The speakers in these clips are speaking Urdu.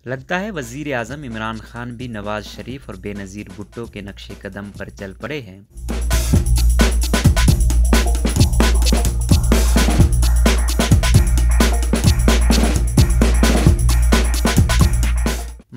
لگتا ہے وزیر اعظم عمران خان بھی نواز شریف اور بے نظیر بھٹو کے نقش قدم پر چل پڑے ہیں۔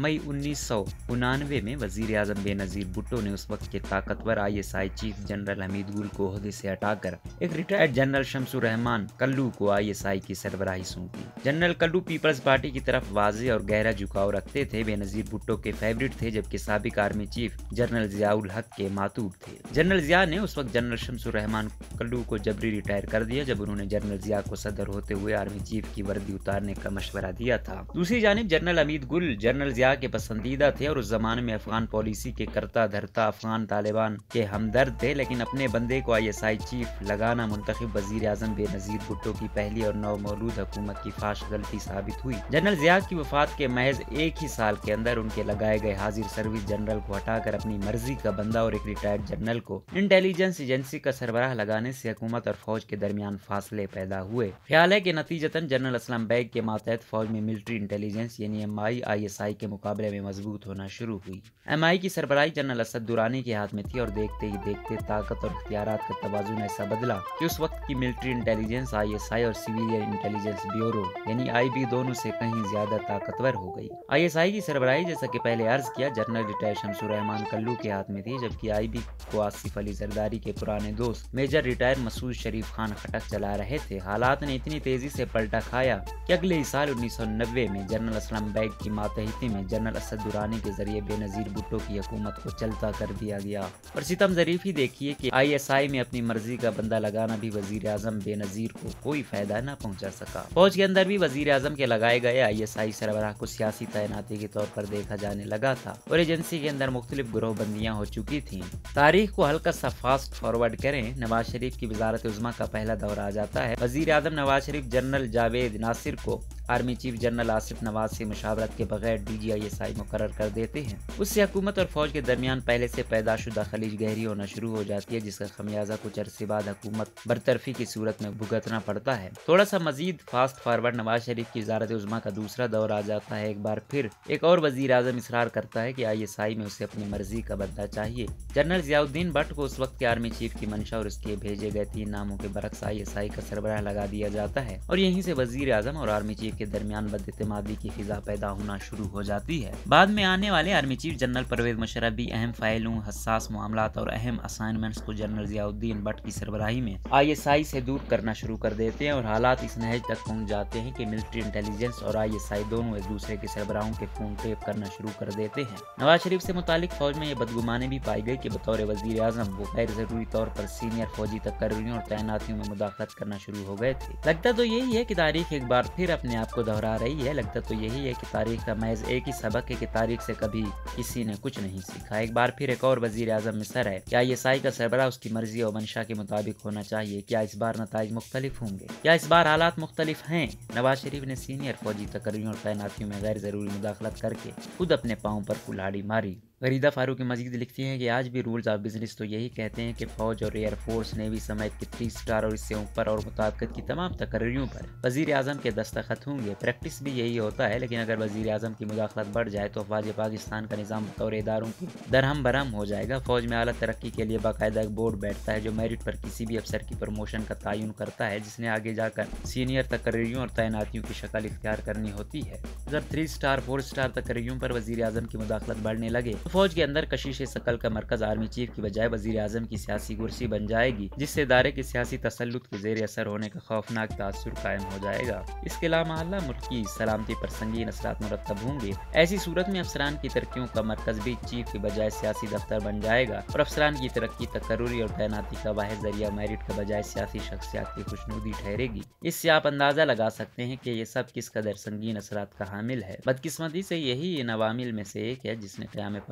مئی 1999 میں وزیر اعظم بے نظیر بھٹو نے اس وقت کے طاقتور ISI چیف جنرل حمید گل کو عہدے سے ہٹا کر ایک ریٹائرڈ جنرل شمس الرحمان کلو کو ISI کی سربراہی سونپی۔ جنرل کلو پیپلز پارٹی کی طرف واضح اور گہرا جھکاؤ رکھتے تھے، بے نظیر بھٹو کے فیورٹ تھے، جبکہ سابق آرمی چیف جنرل ضیاء الحق کے ماتوب تھے۔ جنرل ضیاء نے اس وقت جنرل شمس الرحمان کلو کو جبری ریٹائر کر دیا جب انہوں نے جنرل ضیاء کو صدر ہوتے ہوئے آرمی چیف کی وردی اتارنے کا مشورہ دیا تھا۔ دوسری جانب جنرل حمید گل جنرل ضیاء کے پسندیدہ تھے اور اس زمانے میں افغان پالیسی کے کرتا دھرتا افغان طالبان کے ہمدرد تھے، لیکن اپنے بندے کو ISI چیف لگانا منتخب وزیر اعظم بے نظیر بھٹو کی پہلی اور نو مولود حکومت کی فاش غلطی ثابت ہوئی۔ جنرل ضیاء کی وفات کے محض ایک ہی سال کے اندر ان کے لگائے گئے حاضر سروس جنرل کو ہٹا کر اپنی مرضی کا بندہ اور ایک ریٹائرڈ جنرل کو انٹیلیجنس ایجنسی کا سربراہ لگانے سے حکومت اور فوج کے درمیان فاصلے پیدا ہوئے۔ خیال ہے کہ نتیجتاً جنرل اسلم بیگ کے ماتحت فوج میں ملٹری انٹیلیجنس یعنی MI ISI کے مقابلے میں مضبوط ہونا شروع ہوئی۔ MI کی سربراہی جنرل اسد درانی کے ہاتھ میں تھی اور دیکھتے ہی دیکھتے طاقت اور اختیارات کا توازن ایسا بدلا کہ اس وقت کی ملٹری انٹیلیجنس ISI اور سویلین انٹیلیجنس بیورو یعنی IB دونوں سے کہیں زیادہ طاقتور ہو گئی۔ ISI کی سربراہی جیسا کہ پہلے عرض کیا جنرل ریٹائر شمس الرحمان کلو کے ہاتھ میں تھی، جبکہ IB کو آصف علی زرداری کے پرانے دوست میجر ریٹائر مسعود شریف خان خٹک چلا رہے تھے۔ حالات نے اتنی تیزی سے پلٹا کھایا کہ اگلے ہی سال 1990 میں جنرل اسلم بیگ کی ماتحتی میں جنرل اسد درانی کے ذریعے بے نظیر بھٹو کی حکومت کو چلتا کر دیا گیا۔ اور ستم ظریف ہی دیکھیے کہ ISI میں اپنی مرضی کا بندہ لگانا بھی وزیر اعظم بے نظیر کو کوئی فائدہ نہ پہنچا سکا۔ فوج کے اندر بھی وزیر اعظم کے لگائے گئے ISI سربراہ کو سیاسی تعیناتی کے طور پر دیکھا جانے لگا تھا اور ایجنسی کے اندر مختلف گروہ بندیاں ہو چکی تھیں۔ تاریخ کو ہلکا سا فاسٹ فارورڈ کریں، نواز شریف کی وزارت عظمیٰ کا پہلا دور آ جاتا ہے۔ وزیر اعظم نواز شریف جنرل جاوید ناصر کو آرمی چیف جنرل آصف نواز سے مشاورت کے بغیر DG ISI مقرر کر دیتے ہیں۔ اس سے حکومت اور فوج کے درمیان پہلے سے پیدا شدہ خلیج گہری ہونا شروع ہو جاتی ہے، جس کا خمیازہ کچھ عرصے بعد حکومت برطرفی کی صورت میں بھگتنا پڑتا ہے۔ تھوڑا سا مزید فاسٹ فارورڈ نواز شریف کی وزارت عظمیٰ کا دوسرا دور آ جاتا ہے۔ ایک بار پھر ایک اور وزیر اعظم اصرار کرتا ہے کہ ISI میں اسے اپنی مرضی کا بندہ چاہیے۔ جنرل ضیاء الدین بٹ کو اس وقت کے آرمی چیف کی منشا اور اس کے بھیجے گئے 3 ناموں کے برعکس ISI کا سربراہ لگا دیا جاتا ہے اور یہیں سے وزیر اعظم اور آرمی چیف کے درمیان بد اعتمادی کی فضا پیدا ہونا شروع ہو جاتی ہے۔ بعد میں آنے والے army chief general Pervez Musharraf بھی اہم فائلوں، حساس معاملات اور اہم اسائنمنٹس کو جنرل ضیاء الدین بٹ کی سربراہی میں ISI سے دور کرنا شروع کر دیتے ہیں اور حالات اس نہج تک پہنچ جاتے ہیں کہ ملٹری انٹیلیجنس اور ISI دونوں ایک دوسرے کے سربراہوں کے فون ٹیپ کرنا شروع کر دیتے ہیں۔ نواز شریف سے متعلق فوج میں یہ بدگمانی بھی پائی گئی کہ بطور وزیر اعظم وہ غیر ضروری طور پر سینئر فوجی تقرریوں اور تعیناتیوں میں مداخلت کرنا شروع ہو گئے تھے۔ لگتا تو یہی ہے کہ تاریخ ایک بار پھر اپنے آپ کو دہرا رہی ہے۔ لگتا تو یہی ہے کہ تاریخ کا محض ایک ہی سبق ہے کہ تاریخ سے کبھی کسی نے کچھ نہیں سیکھا۔ ایک بار پھر ایک اور وزیر اعظم مصر ہے۔ کیا ISI کا سربراہ اس کی مرضی اور منشا کے مطابق ہونا چاہیے؟ کیا اس بار نتائج مختلف ہوں گے؟ کیا اس بار حالات مختلف ہیں؟ نواز شریف نے سینئر فوجی تقرریوں اور تعیناتیوں میں غیر ضروری مداخلت کر کے خود اپنے پاؤں پر کلہاڑی ماری۔ غریدہ فاروقی مزید لکھتی ہیں کہ آج بھی رولز آف بزنس تو یہی کہتے ہیں کہ فوج اور ایئر فورس نیوی سمیت کے 3 سٹار اور اس سے اوپر اور مطابقت کی تمام تقرریوں پر وزیر اعظم کے دستخط ہوں گے۔ پریکٹس بھی یہی ہوتا ہے، لیکن اگر وزیر اعظم کی مداخلت بڑھ جائے تو افواج پاکستان کا نظام بطور اداروں کی درہم برہم ہو جائے گا۔ فوج میں اعلیٰ ترقی کے لیے باقاعدہ ایک بورڈ بیٹھتا ہے جو میرٹ پر کسی بھی افسر کی پروموشن کا تعین کرتا ہے، جس نے آگے جا کر سینئر تقرریوں اور تعیناتیوں کی شکل اختیار کرنی ہوتی ہے۔ اگر 3 سٹار 4 سٹار تقرریوں پر وزیر اعظم کی مداخلت بڑھنے لگے تو فوج کے اندر کشش ثقل کا مرکز آرمی چیف کی بجائے وزیر اعظم کی سیاسی کرسی بن جائے گی، جس سے ادارے کے سیاسی تسلط کے زیر اثر ہونے کا خوفناک تاثر قائم ہو جائے گا۔ اس کے لا محالہ ملک کی سلامتی پر سنگین اثرات مرتب ہوں گے۔ ایسی صورت میں افسران کی ترقیوں کا مرکز بھی چیف کے بجائے سیاسی دفتر بن جائے گا اور افسران کی ترقی تقرری اور تعیناتی کا واحد ذریعہ میرٹ کے بجائے سیاسی شخصیات کی خوشنودی ٹھہرے گی۔ اس سے آپ اندازہ لگا سکتے ہیں کہ یہ سب کس قدر سنگین اثرات کا حامل ہے۔ بدقسمتی سے یہی ان عوامل میں سے ایک ہے جس نے قیام